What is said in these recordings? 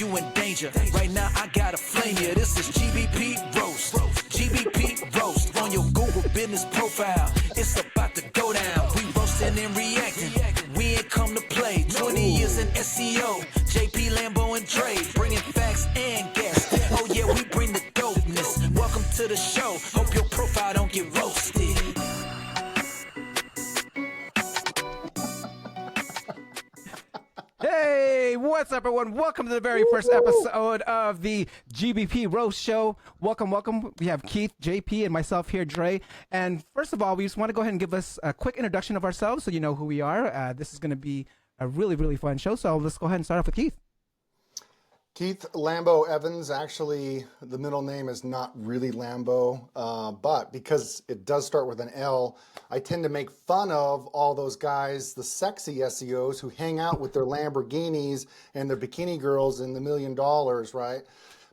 you in danger. Right now I gotta flame you. This is GBP Roast. GBP Roast on your Google business profile. It's about to go down. We roasting and reacting. We ain't come to play. 20 years in SEO. JP, Lambo, and Dre. Bringing facts and guests. Oh yeah, we bring the dopeness. Welcome to the show. Hope your profile don't get roasted. Hey, what's up, everyone? Welcome to the very first episode of the GBP Roast Show. Welcome, welcome. We have Keith, JP, and myself here, Dre. And first of all, we just want to go ahead and give us a quick introduction of ourselves so you know who we are. This is going to be a really, really fun show. So let's go ahead and start off with Keith. Keith Lambo Evans. Actually, the middle name is not really Lambo, but because it does start with an L, I tend to make fun of all those guys, the sexy SEOs who hang out with their Lamborghinis and their bikini girls in the $1 million, right?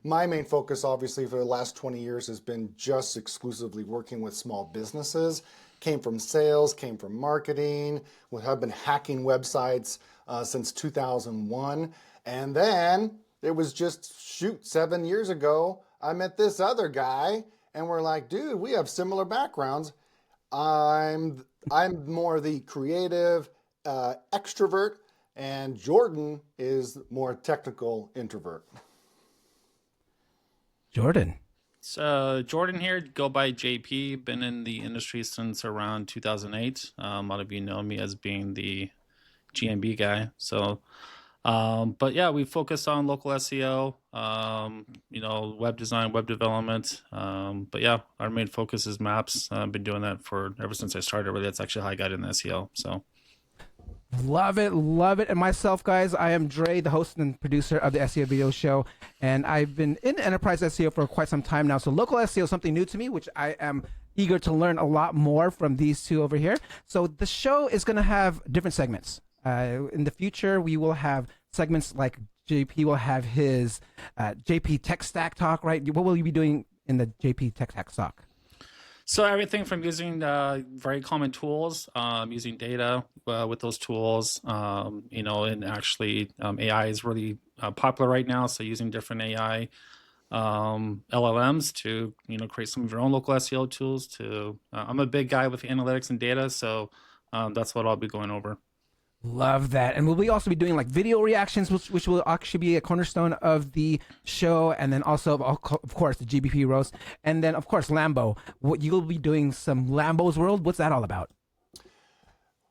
My main focus, obviously, for the last 20 years has been just exclusively working with small businesses. Came from sales, came from marketing. We have been hacking websites since 2001. And then it was just, 7 years ago, I met this other guy and we're like, dude, we have similar backgrounds. I'm more the creative extrovert, and Jordan is more technical introvert. Jordan. So Jordan here, go by JP, been in the industry since around 2008. A lot of you know me as being the GMB guy. So, but yeah, we focus on local SEO, web design, web development. But yeah, our main focus is maps. I've been doing that for ever since I started. Really, that's actually how I got into SEO. So. Love it, love it. And myself, guys, I am Dre, the host and producer of the SEO Video Show. And I've been in enterprise SEO for quite some time now. So local SEO is something new to me, which I am eager to learn a lot more from these two over here. So the show is going to have different segments. In the future, we will have segments like JP will have his JP Tech Stack talk, right? What will you be doing in the JP Tech Stack talk? So everything from using very common tools, using data with those tools, and actually AI is really popular right now. So using different AI LLMs to, create some of your own local SEO tools. I'm a big guy with analytics and data, so that's what I'll be going over. Love that. And will we also be doing like video reactions, which will actually be a cornerstone of the show, and then also, of course, the GBP roast, and then, of course, Lambo. You'll be doing some Lambo's World. What's that all about?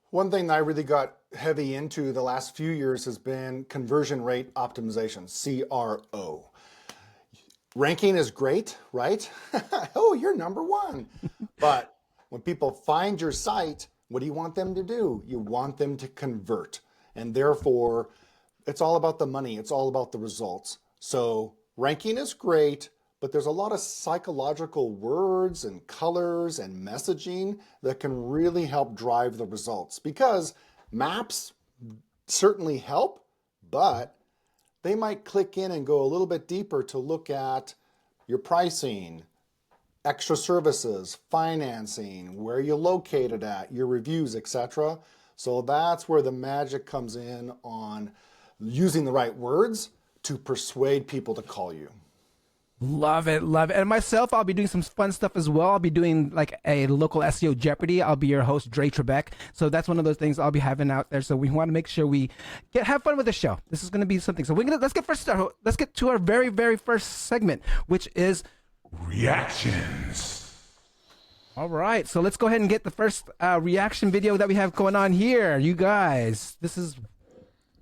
One thing that I really got heavy into the last few years has been conversion rate optimization, CRO. Ranking is great, right? Oh, you're number one. But when people find your site, what do you want them to do? You want them to convert. And therefore, it's all about the money. It's all about the results. So ranking is great, but there's a lot of psychological words and colors and messaging that can really help drive the results, because maps certainly help, but they might click in and go a little bit deeper to look at your pricing, extra services, financing, where you're located at, your reviews, etc. So that's where the magic comes in on using the right words to persuade people to call you. Love it, love it. And myself, I'll be doing some fun stuff as well. I'll be doing like a local SEO Jeopardy. I'll be your host, Dre Trebek. So that's one of those things I'll be having out there. So we want to make sure we have fun with the show. This is going to be something. So let's get to our very, very first segment, which is reactions. All right, so let's go ahead and get the first reaction video that we have going on here. You guys, this is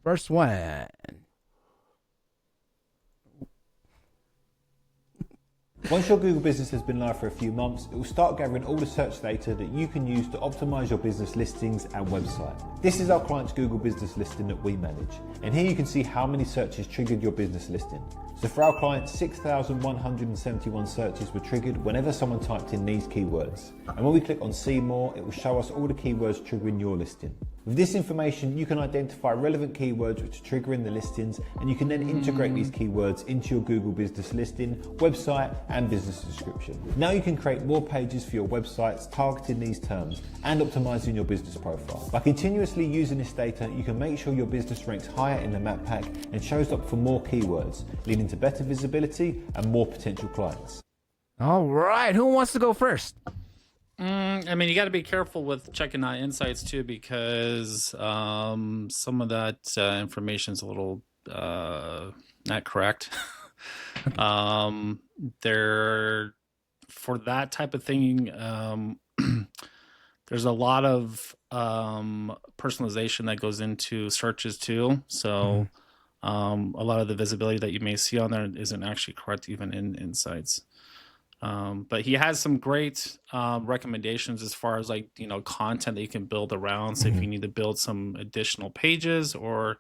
first one. Once your Google business has been live for a few months, it will start gathering all the search data that you can use to optimize your business listings and website. This is our client's Google business listing that we manage. And here you can see how many searches triggered your business listing. So for our clients, 6,171 searches were triggered whenever someone typed in these keywords. And when we click on See More, it will show us all the keywords triggering your listing. With this information, you can identify relevant keywords which are triggering the listings, and you can then integrate these keywords into your Google business listing, website, and business description. Now you can create more pages for your websites targeting these terms and optimizing your business profile. By continuously using this data, you can make sure your business ranks higher in the map pack and shows up for more keywords, leading to better visibility and more potential clients. All right, who wants to go first? I mean, you got to be careful with checking out insights too, because some of that information is a little not correct. There, for that type of thing, there's a lot of personalization that goes into searches too. So a lot of the visibility that you may see on there isn't actually correct even in insights. But he has some great recommendations as far as like, you know, content that you can build around. So if you need to build some additional pages or,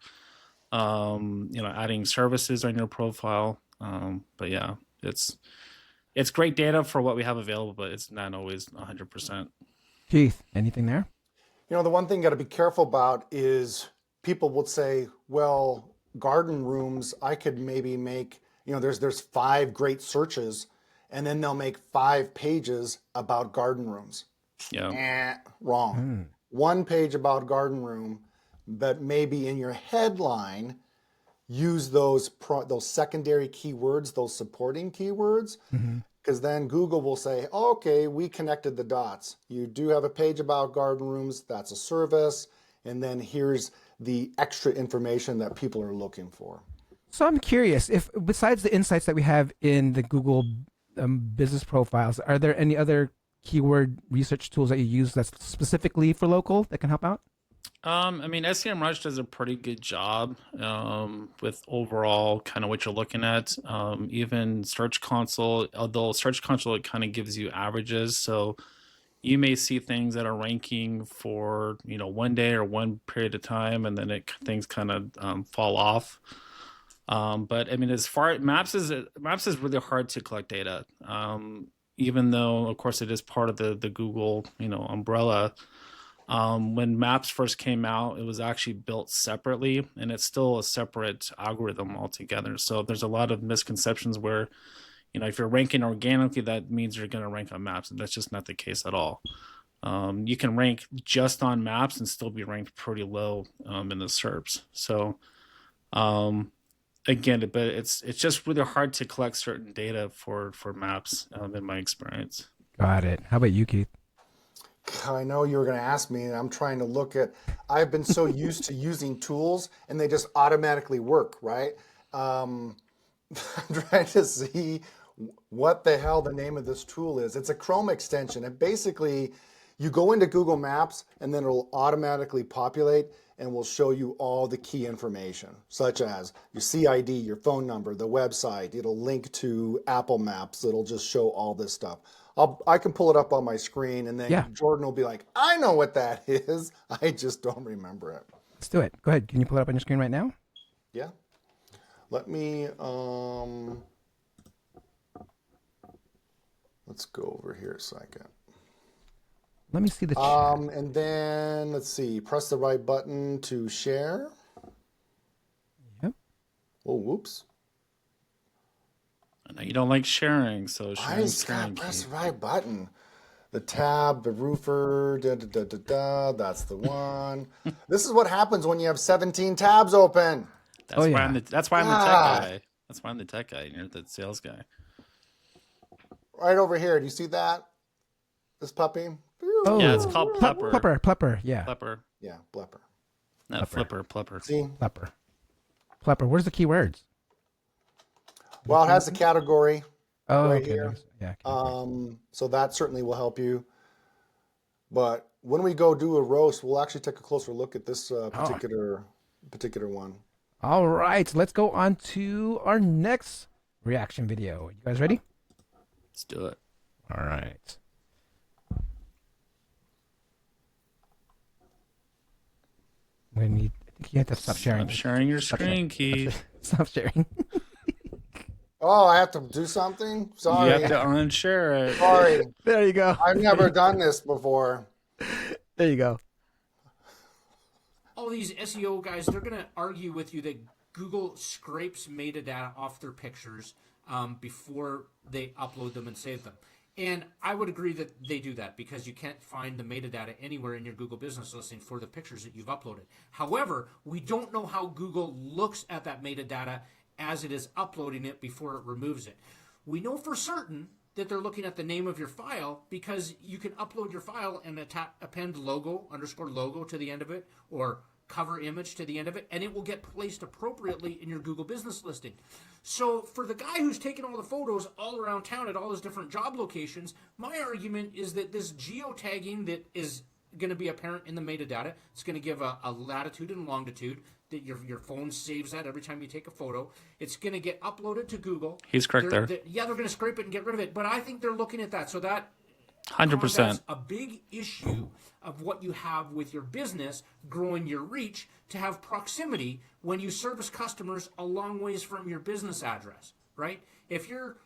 you know, adding services on your profile. But yeah, it's great data for what we have available, but it's not always 100%. Keith, anything there? You know, the one thing you got to be careful about is people will say, well, garden rooms, I could maybe make, you know, there's 5 great searches, and then they'll make 5 pages about garden rooms. Yeah. Wrong. 1 page about garden room, but maybe in your headline, use those secondary keywords, those supporting keywords, because then Google will say, okay, we connected the dots. You do have a page about garden rooms, that's a service, and then here's the extra information that people are looking for. So I'm curious, if besides the insights that we have in the Google business profiles, are there any other keyword research tools that you use that's specifically for local that can help out? I mean, SEMrush does a pretty good job with overall kind of what you're looking at. Even Search Console, although Search Console, it kind of gives you averages. So you may see things that are ranking for, you know, 1 day or one period of time, and then things kind of fall off. But I mean, as far maps is really hard to collect data. Even though, of course, it is part of the Google, you know, umbrella. When Maps first came out, it was actually built separately, and it's still a separate algorithm altogether. So there's a lot of misconceptions where, you know, if you're ranking organically, that means you're going to rank on Maps, and that's just not the case at all. You can rank just on Maps and still be ranked pretty low in the SERPs. So again, but it's just really hard to collect certain data for Maps in my experience. Got it. How about you, Keith? I know you were going to ask me, and I'm trying to look at, I've been so used to using tools and they just automatically work, right? I'm trying to see what the hell the name of this tool is. It's a Chrome extension. And basically, you go into Google Maps and then it'll automatically populate and will show you all the key information, such as your CID, your phone number, the website. It'll link to Apple Maps. It'll just show all this stuff. I can pull it up on my screen, and then Jordan will be like, I know what that is. I just don't remember it. Let's do it. Go ahead. Can you pull it up on your screen right now? Yeah. Let me, let's go over here a second. Let me see the chat. And then, let's see, press the right button to share. Yep. Oh, whoops. I know you don't like sharing, so I just gotta press the right button. The tab, the roofer, that's the one. This is what happens when you have 17 tabs open. That's why I'm the tech guy. That's why I'm the tech guy, and you're the sales guy. Right over here, do you see that? This puppy? Oh. Yeah, it's called PlePer. PlePer, yeah. PlePer. Yeah, PlePer. Not PlePer. See? PlePer. Where's the keywords? Well, it has the category right okay. here. Yeah. So that certainly will help you. But when we go do a roast, we'll actually take a closer look at this particular one. All right. Let's go on to our next reaction video. You guys ready? Let's do it. All right. I think you have to stop sharing. Stop sharing your screen, Keith. Stop sharing. Oh, I have to do something? Sorry. You have to unshare it. Sorry. There you go. I've never done this before. There you go. All these SEO guys, they're going to argue with you that Google scrapes metadata off their pictures before they upload them and save them. And I would agree that they do that because you can't find the metadata anywhere in your Google business listing for the pictures that you've uploaded. However, we don't know how Google looks at that metadata as it is uploading it before it removes it. We know for certain that they're looking at the name of your file because you can upload your file and append logo, _logo to the end of it, or cover image to the end of it, and it will get placed appropriately in your Google business listing. So for the guy who's taking all the photos all around town at all his different job locations, my argument is that this geotagging that is going to be apparent in the metadata, it's going to give a latitude and longitude that your phone saves that every time you take a photo. It's going to get uploaded to Google. He's correct there. They're going to scrape it and get rid of it, but I think they're looking at that. So that 100%. a big issue of what you have with your business, growing your reach, to have proximity when you service customers a long ways from your business address, right? If you're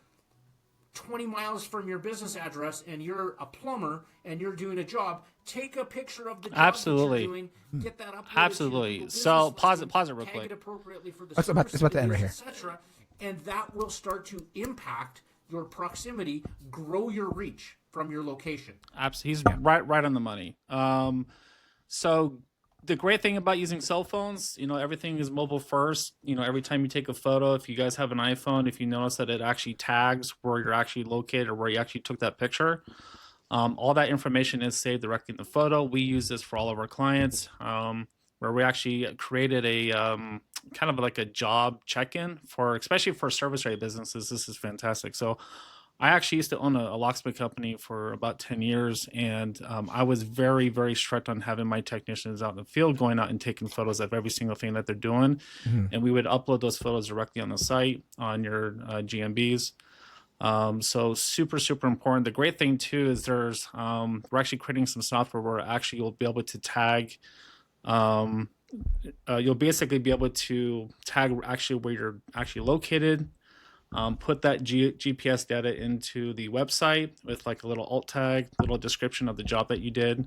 20 miles from your business address and you're a plumber and you're doing a job, take a picture of the job Absolutely. that you're doing, get that uploaded Absolutely. to your So business pause it real tag quick. it appropriately for the It's about to end right here. etc., and that will start to impact your proximity, grow your reach from your location. He's right on the money. So the great thing about using cell phones, everything is mobile first. Every time you take a photo, if you guys have an iPhone, if you notice that it actually tags where you're actually located or where you actually took that picture, all that information is saved directly in the photo. We use this for all of our clients, where we actually created a kind of like a job check-in especially for service-related businesses. This is fantastic. So I actually used to own a locksmith company for about 10 years, and I was very, very strict on having my technicians out in the field going out and taking photos of every single thing that they're doing. And we would upload those photos directly on the site on your GMBs. So super, super important. The great thing too is we're actually creating some software where actually you'll be able to tag, you'll basically be able to tag actually where you're actually located, put that GPS data into the website with like a little alt tag, little description of the job that you did,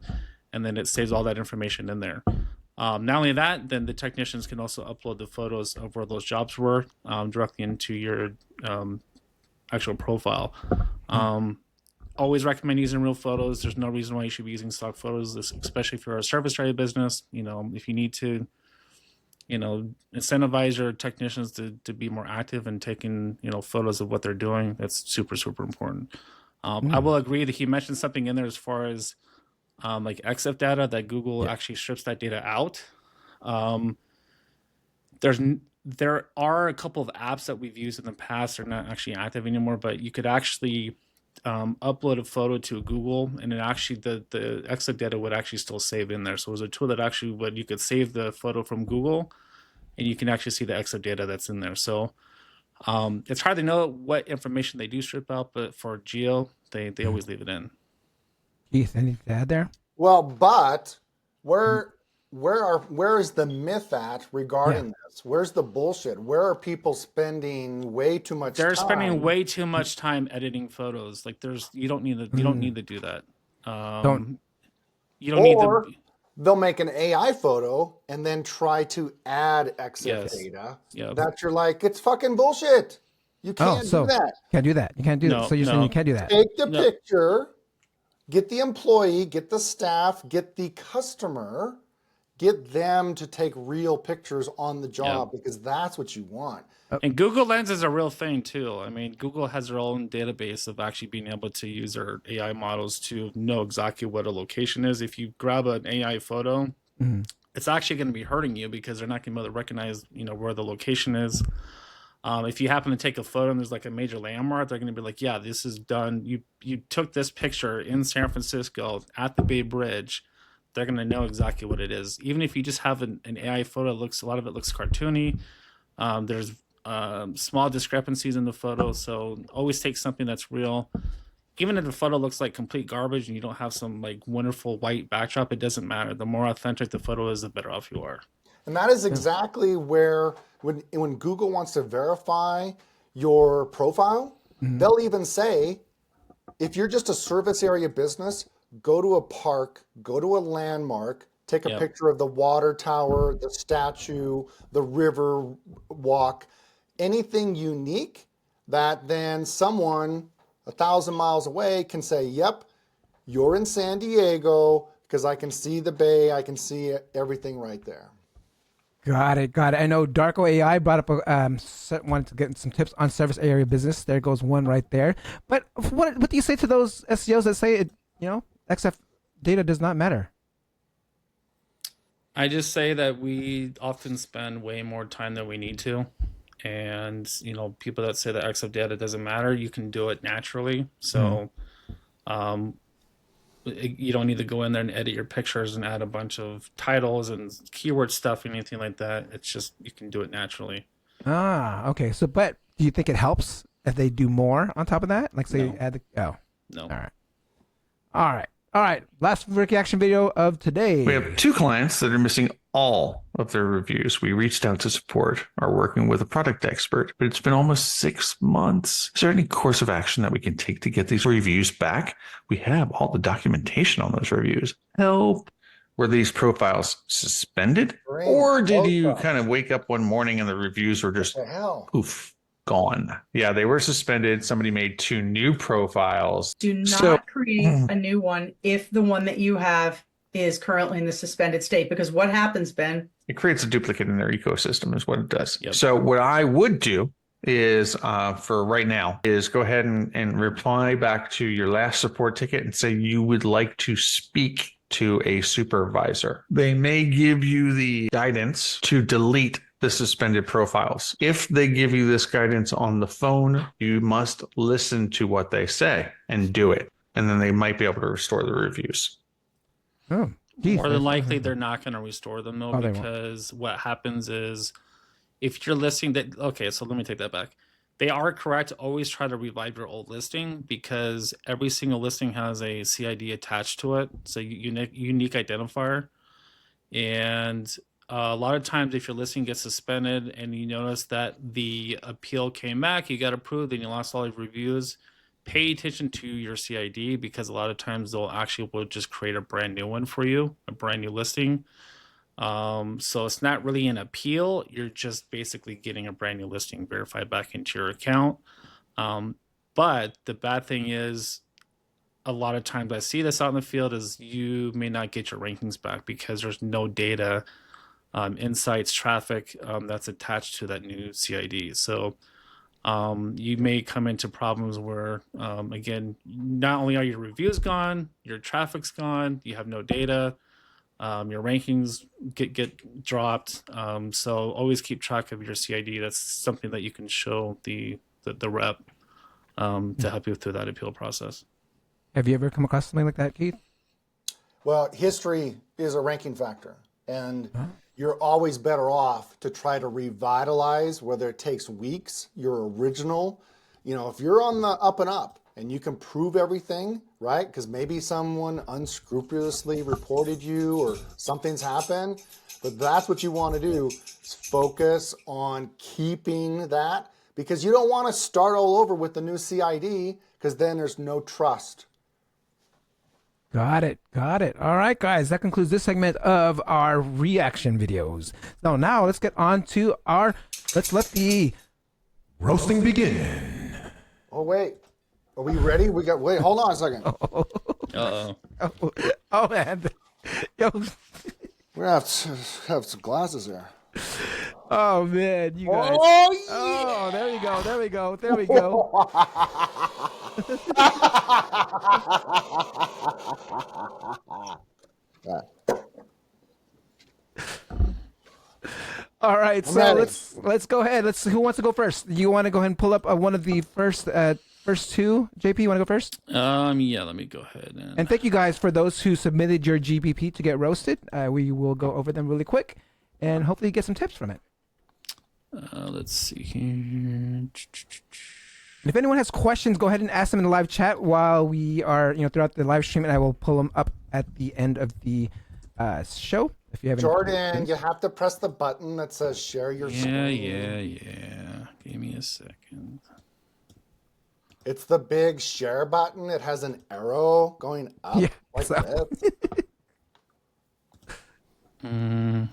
and then it saves all that information in there. Not only that, then the technicians can also upload the photos of where those jobs were directly into your actual profile. Always recommend using real photos. There's no reason why you should be using stock photos, especially if you're a service-related business. If you need to, incentivize your technicians to be more active and taking, photos of what they're doing, that's super, super important. I will agree that he mentioned something in there as far as like EXIF data, that Google actually strips that data out. There are a couple of apps that we've used in the past. They're not actually active anymore, but you could actually upload a photo to Google, and it actually the EXIF data would actually still save in there. So it was a tool that actually you could save the photo from Google, and you can actually see the EXIF data that's in there. So it's hard to know what information they do strip out, but for geo, they always leave it in. Keith, anything to add there? Well, but where is the myth at regarding this? Where's the bullshit? Where are people spending way too much time? They're spending way too much time editing photos. Like you don't need to do that. You don't need to. They'll make an AI photo and then try to add EXIF data. That you're like, it's fucking bullshit. You can't do that. Can't do that. You can't do that. So you're saying you can't do that. Take the picture, get the employee, get the staff, get the customer, get them to take real pictures on the job because that's what you want. And Google Lens is a real thing too. I mean, Google has their own database of actually being able to use their AI models to know exactly what a location is. If you grab an AI photo, it's actually going to be hurting you because they're not going to be able to recognize, where the location is. If you happen to take a photo and there's like a major landmark, they're going to be like, yeah, this is done. You took this picture in San Francisco at the Bay Bridge. They're going to know exactly what it is. Even if you just have an AI photo, a lot of it looks cartoony. There's small discrepancies in the photo. So always take something that's real. Even if the photo looks like complete garbage and you don't have some like wonderful white backdrop, it doesn't matter. The more authentic the photo is, the better off you are. And that is exactly where when Google wants to verify your profile, they'll even say, if you're just a service area business, go to a park, go to a landmark, take a picture of the water tower, the statue, the river walk, anything unique that then someone 1,000 miles away can say, yep, you're in San Diego because I can see the bay, I can see everything right there. Got it. I know Darko AI brought up wanted to get some tips on service area business. There goes one right there. But what do you say to those SEOs that say XF data does not matter? I just say that we often spend way more time than we need to. And, people that say that XF data doesn't matter, you can do it naturally. So you don't need to go in there and edit your pictures and add a bunch of titles and keyword stuff, anything like that. It's just, you can do it naturally. Okay. So, but do you think it helps if they do more on top of that? Like say add the, No. All right. Last reaction video of today. We have 2 clients that are missing all of their reviews. We reached out to support, are working with a product expert, but it's been almost 6 months. Is there any course of action that we can take to get these reviews back? We have all the documentation on those reviews. Help. Were these profiles suspended? Or did you kind of wake up one morning and the reviews were just poof, gone? Yeah, they were suspended. Somebody made 2 new profiles. Do not create a new one if the one that you have is currently in the suspended state, because what happens, Ben? It creates a duplicate in their ecosystem is what it does. Yep. So what I would do is for right now is go ahead and reply back to your last support ticket and say you would like to speak to a supervisor. They may give you the guidance to delete the suspended profiles. If they give you this guidance on the phone, you must listen to what they say and do it. And then they might be able to restore the reviews. Oh, more than likely, they're not going to restore them though, because what happens is if you're listing that, okay, so let me take that back. They are correct. Always try to revive your old listing because every single listing has a CID attached to it. So unique identifier. And a lot of times if your listing gets suspended and you notice that the appeal came back, you got approved and you lost all your reviews, pay attention to your CID because a lot of times they'll actually will just create a brand new one for you, a brand new listing. So it's not really an appeal. You're just basically getting a brand new listing verified back into your account. But the bad thing is a lot of times I see this out in the field is you may not get your rankings back because there's no data, insights, traffic that's attached to that new CID. So you may come into problems where, again, not only are your reviews gone, your traffic's gone, you have no data, your rankings get dropped. So always keep track of your CID. That's something that you can show the rep to help you through that appeal process. Have you ever come across something like that, Keith? Well, history is a ranking factor, and you're always better off to try to revitalize, whether it takes weeks, your original. If you're on the up and up and you can prove everything, right? Because maybe someone unscrupulously reported you or something's happened, but that's what you want to do is focus on keeping that, because you don't want to start all over with the new CID because then there's no trust. Got it. All right, guys, that concludes this segment of our reaction videos. So now let's get on to let's let the roasting begin. Oh, wait. Are we ready? Wait, hold on a second. Oh man. Yo. We're going to have some glasses here. Oh man, you guys. Oh, yeah. Oh, there we go. All right, so let's go ahead. Who wants to go first? You want to go ahead and pull up one of the first 2? JP, you want to go first? Yeah, let me go ahead. And thank you guys for those who submitted your GBP to get roasted. We will go over them really quick and hopefully get some tips from it. Let's see here. If anyone has questions, go ahead and ask them in the live chat while we are, throughout the live stream, and I will pull them up at the end of the show. If you have Jordan, you have to press the button that says share your screen. Yeah. Give me me a second. It's the big share button. It has an arrow going up Yeah, like so- this. We'll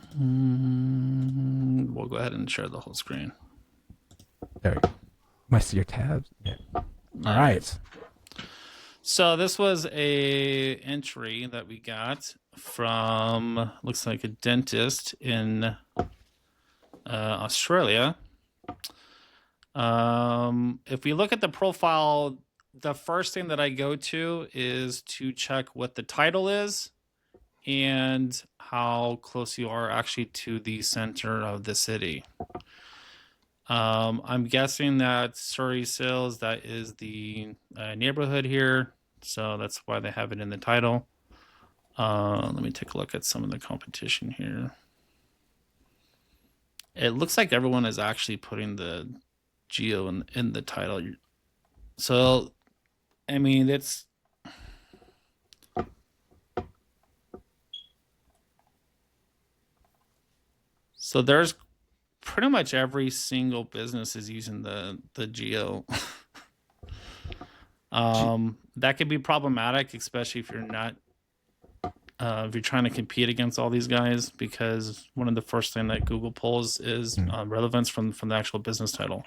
go ahead and share the whole screen. There we go. Might see your tabs. Yeah. All right. So this was a entry that we got from, looks like a dentist in Australia. If we look at the profile, the first thing that I go to is to check what the title is and how close you are actually to the center of the city. I'm guessing that Surrey Hills, that is the neighborhood here, so that's why they have it in the title. Let me take a look at some of the competition here. It looks like everyone is actually putting the geo in the title. So, I mean, it's... So there's pretty much every single business is using the geo. That could be problematic, especially if you're not if you're trying to compete against all these guys, because one of the first thing that Google pulls is relevance from the actual business title.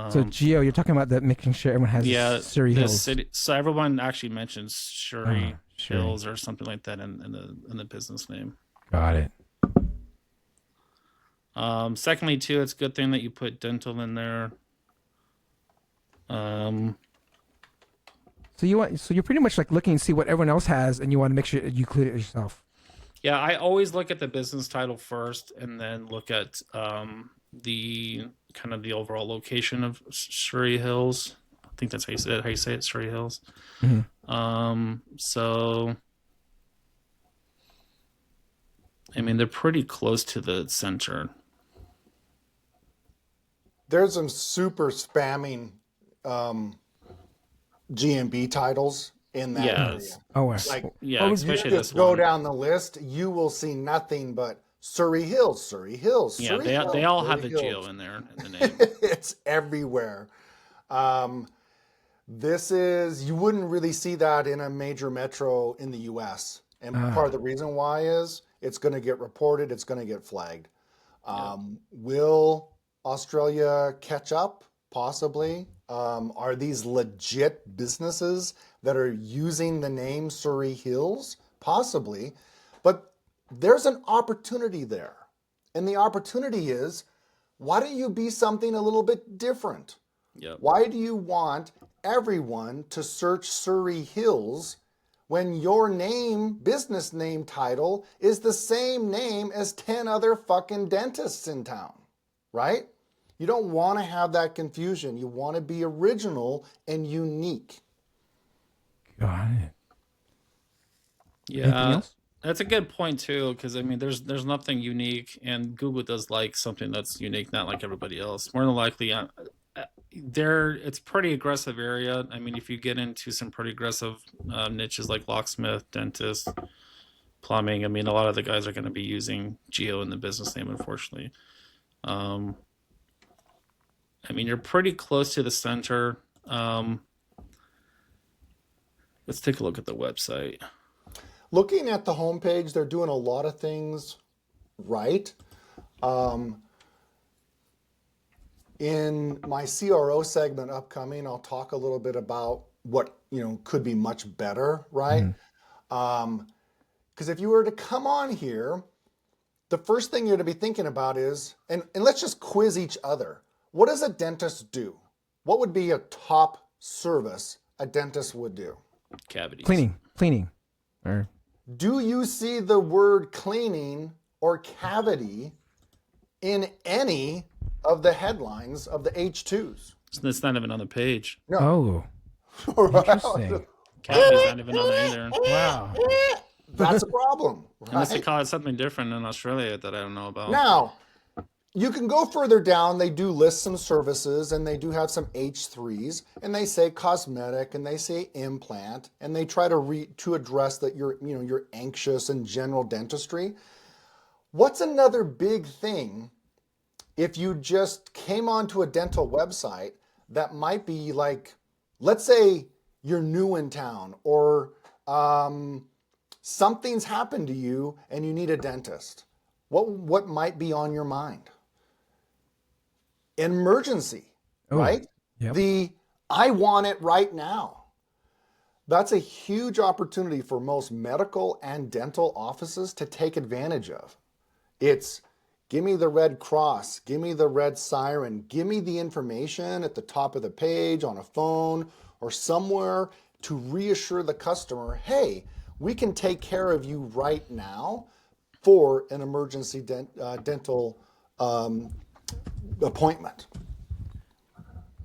So geo, you're talking about that, making sure everyone has Surrey Hills. City, so everyone actually mentions Surrey Hills or something like that in the business name. Got it. Secondly, too, it's a good thing that you put dental in there. So you're pretty much like looking to see what everyone else has, and you want to make sure you include it yourself. Yeah, I always look at the business title first, and then look at the kind of the overall location of Surrey Hills. I think that's how you say it, Surrey Hills. Mm-hmm. So I mean, they're pretty close to the center. There's some super spamming GMB titles in that area. Oh, wow. Like, especially you this just go one. down the list, you will see nothing but Surrey Hills, Surrey Hills. Yeah, Surrey they Hills, all Surrey have the Hills. geo in there in the name. It's everywhere. This is, you wouldn't really see that in a major metro in the US. And part of the reason why is it's going to get reported, it's going to get flagged. Will Australia catch up? Possibly. Are these legit businesses that are using the name Surrey Hills? Possibly. But there's an opportunity there. And the opportunity is, why don't you be something a little bit different? Yep. Why do you want everyone to search Surrey Hills when your name, business name title, is the same name as 10 other fucking dentists in town, right? You don't want to have that confusion. You want to be original and unique. Got it. Yeah, that's a good point too, because I mean, there's nothing unique, and Google does like something that's unique, not like everybody else. More than likely, it's pretty aggressive area. I mean, if you get into some pretty aggressive niches like locksmith, dentist, plumbing, I mean, a lot of the guys are going to be using geo in the business name, unfortunately. I mean, you're pretty close to the center. Let's take a look at the website. Looking at the homepage, they're doing a lot of things right. In my CRO segment upcoming, I'll talk a little bit about what could be much better, right? Because if you were to come on here, the first thing you're going to be thinking about is, and let's just quiz each other. What does a dentist do? What would be a top service a dentist would do? Cavities. Cleaning. Or... Do you see the word cleaning or cavity in any of the headlines of the H2s? It's not even on the page. No. Oh. Interesting. Cavity's not even on there either. Wow. That's a problem. Right? Unless they call it something different in Australia that I don't know about. Now, you can go further down. They do list some services, and they do have some H3s, and they say cosmetic, and they say implant, and they try to address that you're anxious in general dentistry. What's another big thing if you just came onto a dental website that might be like, let's say you're new in town, or something's happened to you and you need a dentist. What might be on your mind? Emergency, right? Yep. I want it right now. That's a huge opportunity for most medical and dental offices to take advantage of. It's give me the red cross, give me the red siren, give me the information at the top of the page on a phone or somewhere to reassure the customer, hey, we can take care of you right now for an emergency dental appointment.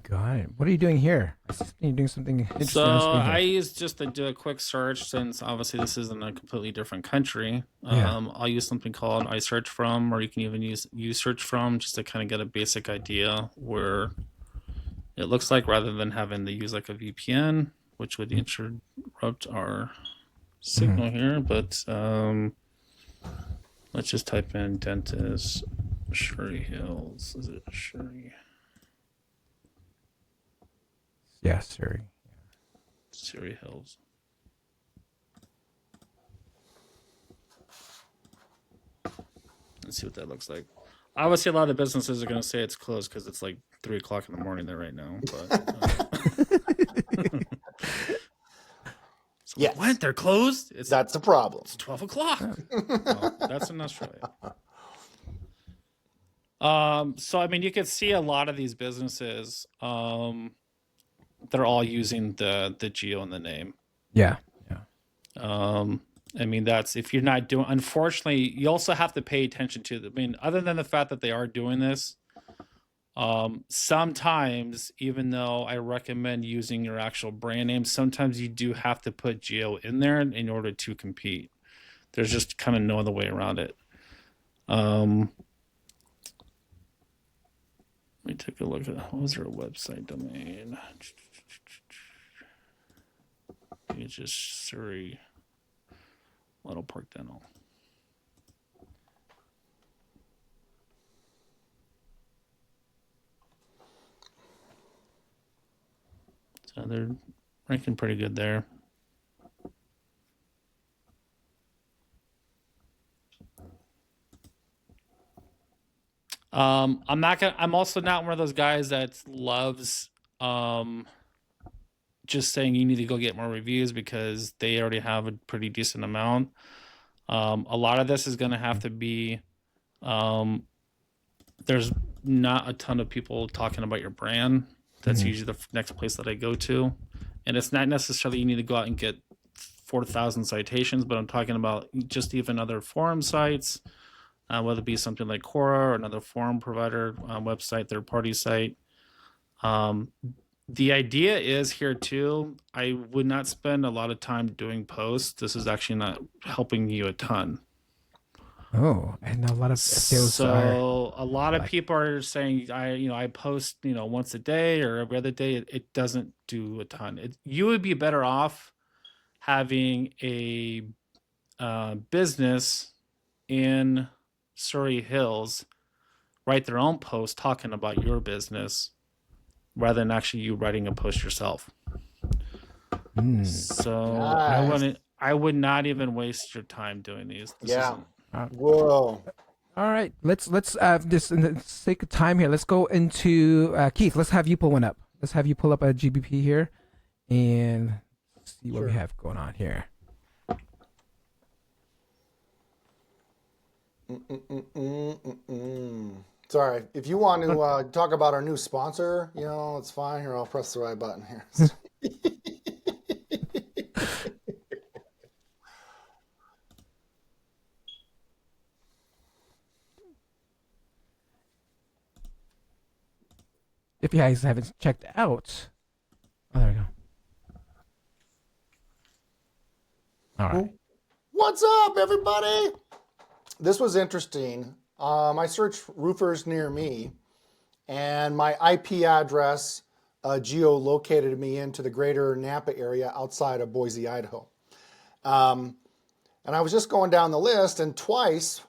Got it. What are you doing here? You're doing something interesting So on screen here. I use just to do a quick search, since obviously this is in a completely different country. Yeah. I'll use something called I search from, or you can even use search from, just to kind of get a basic idea where it looks like, rather than having to use like a VPN, which would interrupt our signal here. But let's just type in dentist Surrey Hills. Is it Surrey? Yeah, Surrey. Surrey Hills. Let's see what that looks like. Obviously, a lot of businesses are going to say it's closed because it's like 3 o'clock in the morning there right now. But so Yes. what? They're closed? That's a problem. It's 12 o'clock. Well, that's in Australia. So I mean, you can see a lot of these businesses. They're all using the geo in the name. Yeah. I mean, that's, if you're not doing, unfortunately, you also have to pay attention to, I mean, other than the fact that they are doing this, sometimes, even though I recommend using your actual brand name, sometimes you do have to put geo in there in order to compete. There's just kind of no other way around it. Let me take a look at, what was their website domain? It's just Surrey Little Park Dental. So they're ranking pretty good there. I'm also not one of those guys that loves just saying you need to go get more reviews, because they already have a pretty decent amount. A lot of this is going to have to be, there's not a ton of people talking about your brand. That's usually the next place that I go to. And it's not necessarily you need to go out and get 4,000 citations, but I'm talking about just even other forum sites, whether it be something like Quora or another forum provider website, third-party site. The idea is here too, I would not spend a lot of time doing posts. This is actually not helping you a ton. Oh, and a lot of SEOs So a lot of people are saying I post once a day or every other day. It doesn't do a ton. You would be better off having a business in Surrey Hills write their own post talking about your business, rather than actually you writing a post yourself. So Nice. I would not even waste your time doing these. This isn't. Whoa. All right, let's just in the sake of time here, let's go into Keith. Let's have you pull one up. Let's have you pull up a GBP here, and see what we have going on here. Sorry, if you want to talk about our new sponsor, it's fine. Here, I'll press the right button here. If you guys haven't checked out, there we go. All right. What's up, everybody? This was interesting. I searched roofers near me, and my IP address geolocated me into the greater Napa area outside of Boise, Idaho. And I was just going down the list, and twice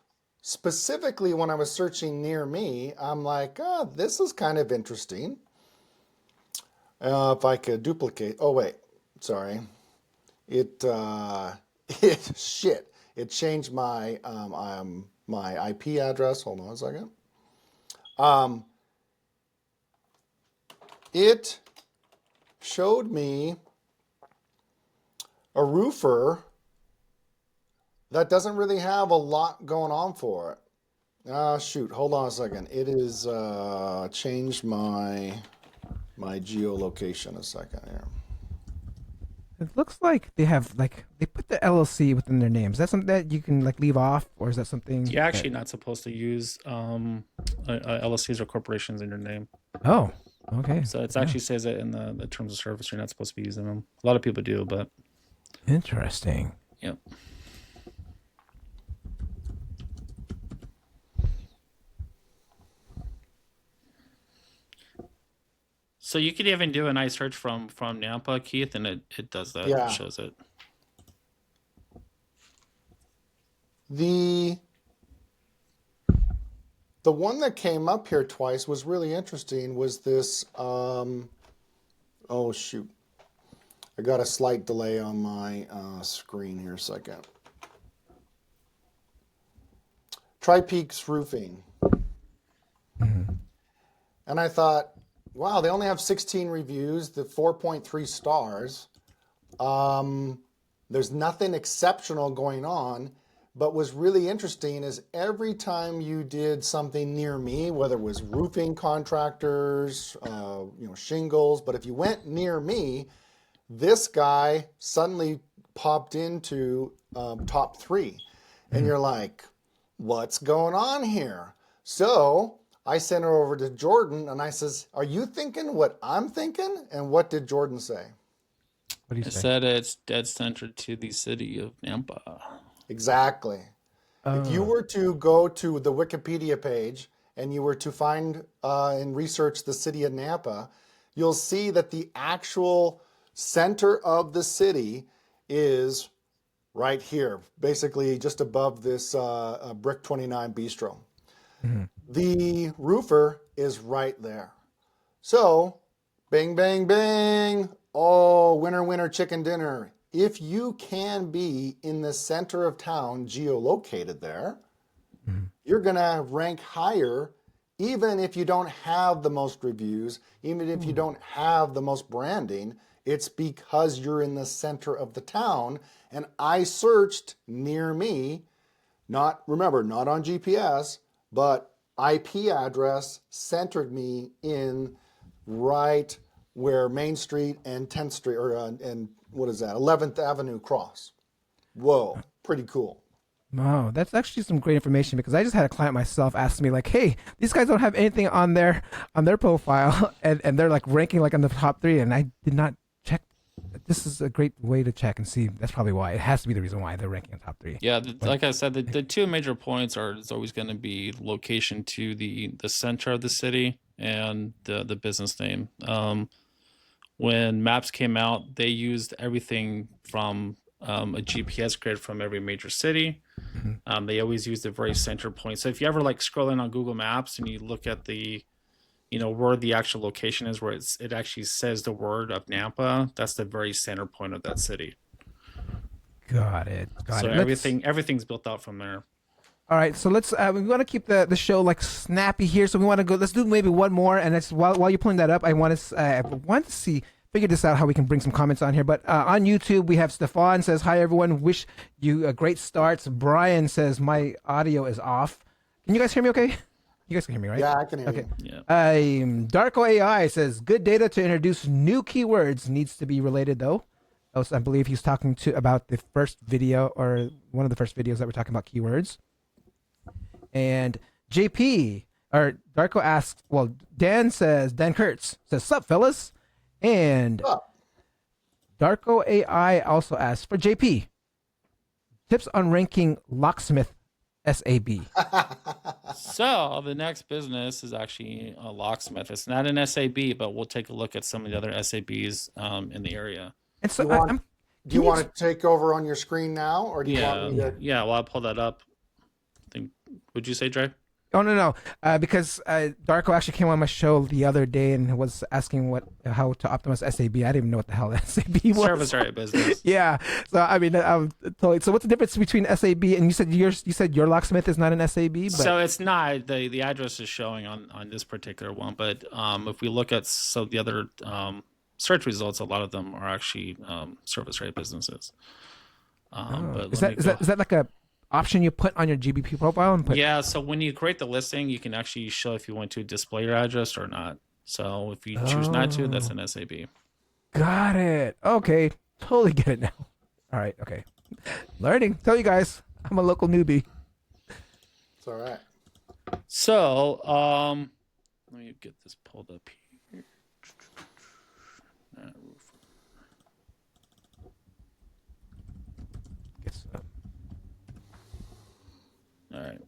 specifically when I was searching near me, I'm like, oh, this is kind of interesting. If I could duplicate, oh wait, sorry. It changed my my IP address. Hold on a second. It showed me a roofer that doesn't really have a lot going on for it. Shoot, hold on a second. It is changed my geolocation a second here. It looks like they have they put the LLC within their names. Is that something that you can leave off, or is that something You're actually not supposed to use LLCs or corporations in your name. Oh, okay. So it actually says it in the terms of service. You're not supposed to be using them. A lot of people do, but Interesting. yep. So you could even do a nice search from Nampa, Keith, and it does that. Yeah. It shows it. The one that came up here twice was really interesting. Was this? Oh shoot! I got a slight delay on my screen here. A second. Tri-Peaks Roofing, and I thought, wow, they only have 16 reviews, the 4.3 stars. There's nothing exceptional going on. But what's really interesting is every time you did something near me, whether it was roofing contractors, shingles, but if you went near me, this guy suddenly popped into top 3. And you're like, what's going on here? So I sent her over to Jordan and I says, are you thinking what I'm thinking? And what did Jordan say? What do you It say? said it's dead centered to the city of Nampa. Exactly. If you were to go to the Wikipedia page and you were to find and research the city of Nampa, you'll see that the actual center of the city is right here, basically just above this Brick 29 Bistro. The roofer is right there. So, bang, bang, bang. Oh, winner, winner, chicken dinner. If you can be in the center of town, geolocated there, you're going to rank higher, even if you don't have the most reviews, even if you don't have the most branding. It's because you're in the center of the town. And I searched near me, not on GPS, but IP address centered me in right where Main Street and 10th Street, and what is that, 11th Avenue cross. Whoa, pretty cool. Wow, that's actually some great information, because I just had a client myself ask me hey, these guys don't have anything on their profile, and they're ranking in the top 3, and I did not check. This is a great way to check and see. That's probably why. It has to be the reason why they're ranking in top 3. Yeah, like I said, the two major points is always going to be location to the center of the city and the business name. When maps came out, they used everything from a GPS grid from every major city. They always used a very center point. So if you ever scroll in on Google Maps and you look at the, where the actual location is, where it actually says the word of Nampa, that's the very center point of that city. Got it. So everything's built out from there. All right, so let's we want to keep the show snappy here, so we want to go. Let's do maybe one more, and that's while you're pulling that up, I want to figure this out, how we can bring some comments on here. But on YouTube, we have Stefan says, "Hi everyone, wish you a great start." Brian says, "My audio is off." Can you guys hear me? Okay, you guys can hear me, right? Yeah, I can hear you. Yeah. Darko AI says, "Good data to introduce new keywords, needs to be related though." I believe he's talking about the first video, or one of the first videos that we're talking about keywords. And JP, or Darko asks, Dan Kurtz says, "Sup, fellas?" And Darko AI also asks for JP, tips on ranking Locksmith SAB. So the next business is actually a Locksmith. It's not an SAB, but we'll take a look at some of the other SABs in the area. And so do you want to take over on your screen now, or do you want me to? Yeah, well, I'll pull that up. I think would you say, Dre? Oh no, because Darko actually came on my show the other day and was asking how to optimize SAB. I didn't even know what the hell SAB was. Service area business. Yeah. So I mean, I'm totally. So what's the difference between SAB and you said your locksmith is not an SAB? But... So it's not. The address is showing on this particular one, but if we look at the other search results, a lot of them are actually service area businesses. But is that like a option you put on your GBP profile and put? Yeah, so when you create the listing, you can actually show if you want to display your address or not. So if you choose not to, that's an SAB. Got it. Okay, totally get it now. All right, okay. Learning. Tell you guys, I'm a local newbie. It's all right. So let me get this pulled up here. All right.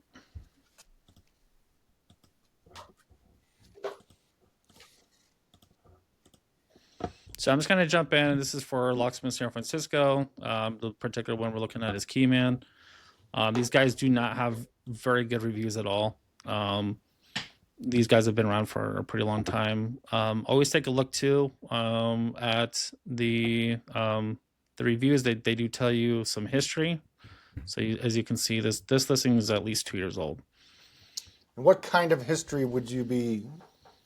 So I'm just going to jump in. This is for Locksmith San Francisco. The particular one we're looking at is Keyman. These guys do not have very good reviews at all. These guys have been around for a pretty long time. Always take a look too at the reviews. They do tell you some history. So as you can see, this listing is at least 2 years old. And what kind of history would you be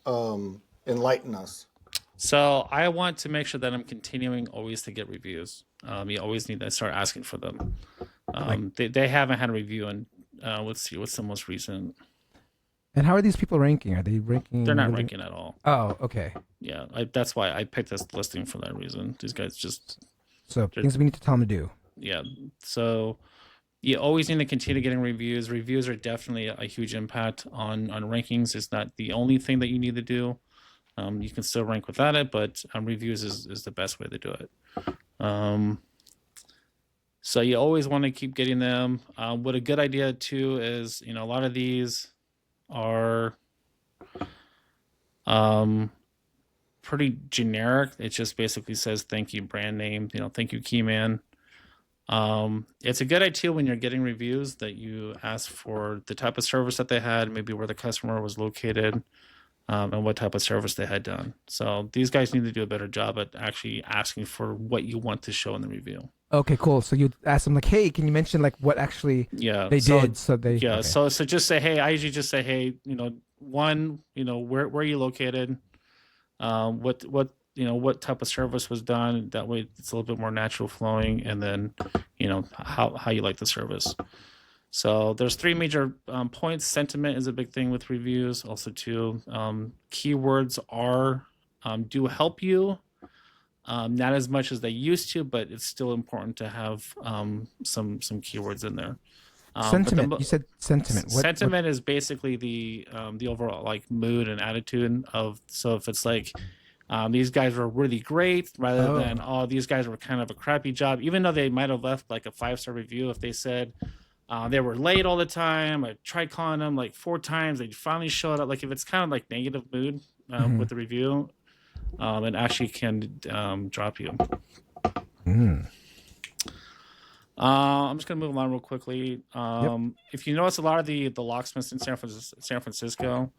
enlighten us? So I want to make sure that I'm continuing always to get reviews. You always need to start asking for them. They haven't had a review, and let's see, what's the most recent? And how are these people ranking? Are they ranking? They're not ranking at all. Oh, okay. Yeah, that's why I picked this listing for that reason. These guys just... So things we need to tell them to do. Yeah, so you always need to continue getting reviews. Reviews are definitely a huge impact on rankings. It's not the only thing that you need to do. You can still rank without it, but reviews is the best way to do it. So you always want to keep getting them. What a good idea too is, a lot of these are pretty generic. It just basically says thank you brand name, thank you Keyman. It's a good idea when you're getting reviews that you ask for the type of service that they had, maybe where the customer was located, and what type of service they had done. So these guys need to do a better job at actually asking for what you want to show in the review. Okay, cool. So you ask them like, hey, can you mention like what actually they did? So they okay. So just say, hey, I usually just say, hey, where are you located? What type of service was done? That way it's a little bit more natural flowing, and then how you like the service. So there's three major points. Sentiment is a big thing with reviews. Also too, keywords do help you. Not as much as they used to, but it's still important to have some keywords in there. Sentiment. You said sentiment. Sentiment is basically the overall like mood and attitude of. So if it's like these guys were really great, rather than these guys were kind of a crappy job, even though they might have left like a 5-star review. If they said they were late all the time, I tried calling them like 4 times, they finally showed up. Like if it's kind of like negative mood with the review. It actually can drop you. I'm just going to move along real quickly. If you notice, a lot of the locksmiths in San Francisco,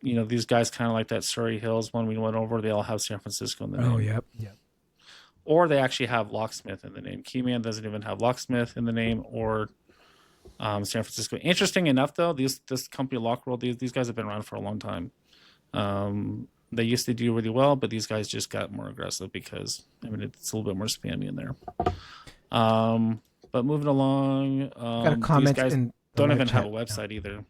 these guys kind of like that Surrey Hills one we went over, they all have San Francisco in the name. Oh, yep. Or they actually have locksmith in the name. Keyman doesn't even have locksmith in the name or San Francisco. Interesting enough, though, this company Lockroll, these guys have been around for a long time. They used to do really well, but these guys just got more aggressive because, it's a little bit more spammy in there. But moving along, got a comment these guys in don't even chat. have a website either.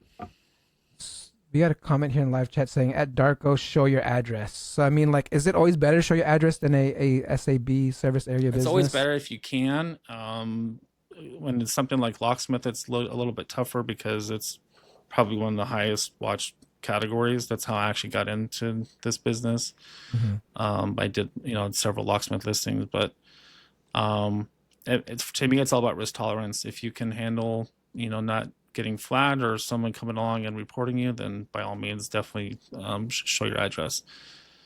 We got a comment here in live chat saying, at Darko, show your address. So, is it always better to show your address than a SAB service area business? It's always better if you can. When it's something like Locksmith, it's a little bit tougher because it's probably one of the highest watched categories. That's how I actually got into this business. I did several locksmith listings, but to me it's all about risk tolerance. If you can handle not getting flagged or someone coming along and reporting you, then by all means definitely show your address.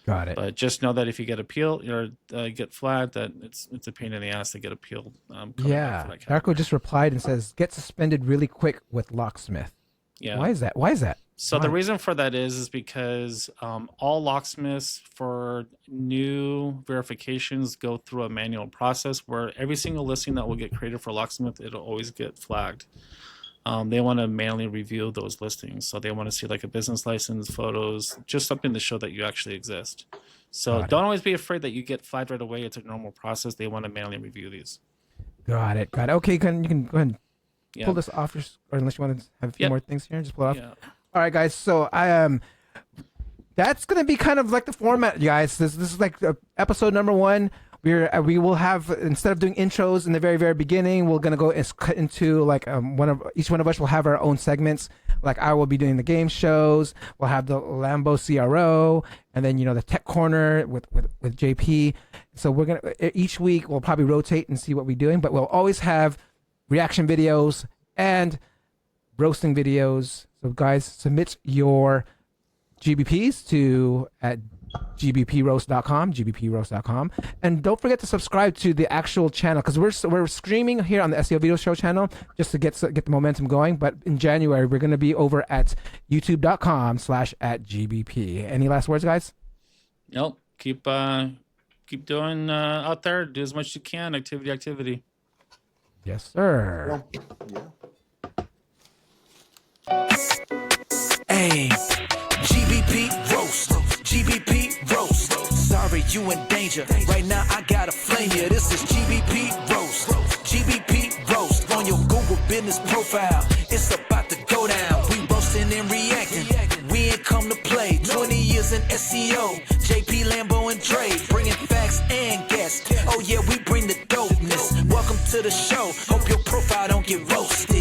Got it. But just know that if you get appealed or get flagged, that it's a pain in the ass to get appealed. coming back Yeah. for that Darko category. just replied and says, "Get suspended really quick with Locksmith." Yeah. Why is that? Why is that? So Why? the reason for that is because all locksmiths for new verifications go through a manual process where every single listing that will get created for locksmith, it'll always get flagged. They want to manually review those listings. So they want to see like a business license, photos, just something to show that you actually exist. So don't always be afraid that you get flagged right away. It's a normal process. They want to manually review these. Got it. Got it. Okay, you can go ahead and Yeah. pull this off, or unless you want to have a few Yep. more things here, just pull it off. Yeah. All right, guys. So that's gonna be kind of like the format, you guys. This is like episode number 1. We will have, instead of doing intros in the very beginning, we're gonna go cut into like each one of us will have our own segments. Like I will be doing the game shows. We'll have the Lambo CRO, and then the tech corner with JP. So we're gonna each week we'll probably rotate and see what we're doing, but we'll always have reaction videos and roasting videos. So guys, submit your GBPs to at gbproast.com, and don't forget to subscribe to the actual channel, because we're streaming here on the SEO Video Show channel just to get the momentum going. But in January, we're going to be over at youtube.com/@gbp. Any last words, guys? Nope. Keep doing out there. Do as much as you can. Activity. Yes, sir. Hey, GBP roast, GBP roast. Sorry, you in danger. Right now, I gotta flame you. This is GBP roast, GBP roast. On your Google business profile, it's about to go down. We roasting and reacting. We ain't come to play. 20 years in SEO. JP, Lambo, and Dre, bringing facts and guests. Oh yeah, we bring the dopeness. Welcome to the show. Hope your profile don't get roasted.